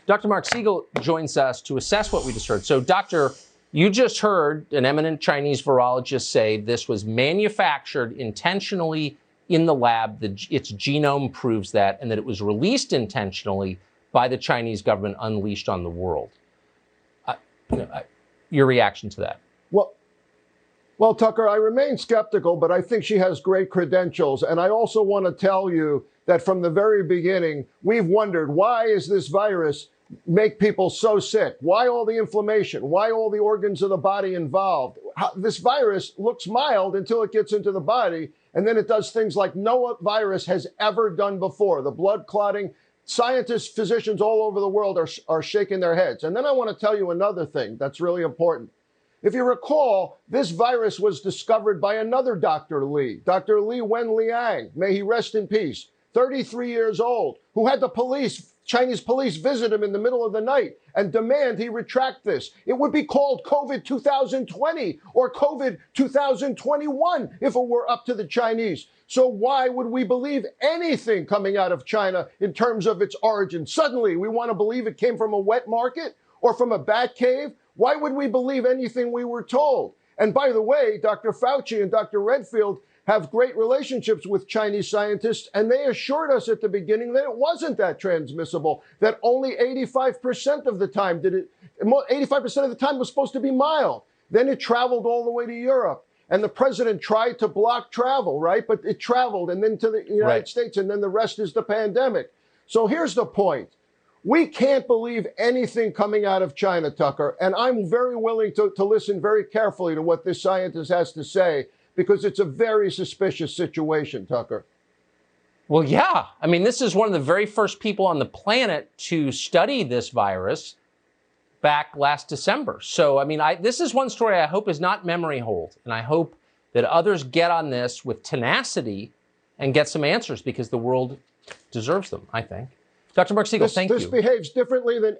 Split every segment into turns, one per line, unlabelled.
Dr. Marc Siegel joins us to assess what we just heard. So, Doctor, you just heard an eminent Chinese virologist say this was manufactured intentionally in the lab, its genome proves that, and that it was released intentionally by the Chinese government, unleashed on the world. Your reaction to that?
Well, Tucker, I remain skeptical, but I think she has great credentials. And I also want to tell you that from the very beginning, we've wondered, why is this virus make people so sick? Why all the inflammation? Why all the organs of the body involved? This virus looks mild until it gets into the body, and then it does things like no virus has ever done before. The blood clotting. Scientists, physicians all over the world are shaking their heads. And then I want to tell you another thing that's really important. If you recall, this virus was discovered by another Dr. Li, Dr. Li Wenliang, may he rest in peace, 33 years old, who had the Chinese police visit him in the middle of the night and demand he retract this. It would be called COVID 2020 or COVID 2021 if it were up to the Chinese. So why would we believe anything coming out of China in terms of its origin? Suddenly, we want to believe it came from a wet market or from a bat cave? Why would we believe anything we were told? And by the way, Dr. Fauci and Dr. Redfield have great relationships with Chinese scientists, and they assured us at the beginning that it wasn't that transmissible, that only 85% of the time 85% of the time was supposed to be mild. Then it traveled all the way to Europe. And the president tried to block travel, right? But it traveled and then to the United States, and then the rest is the pandemic. So here's the point. We can't believe anything coming out of China, Tucker. And I'm very willing to listen very carefully to what this scientist has to say, because it's a very suspicious situation, Tucker.
Well, yeah. I mean, this is one of the very first people on the planet to study this virus back last December. So, I mean, this is one story I hope is not memory hold. And I hope that others get on this with tenacity and get some answers, because the world deserves them, I think. Dr. Marc Siegel, thank you.
This behaves differently than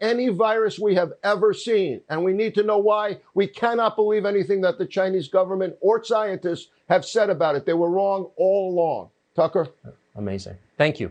any virus we have ever seen. And we need to know why. We cannot believe anything that the Chinese government or scientists have said about it. They were wrong all along. Tucker?
Amazing. Thank you.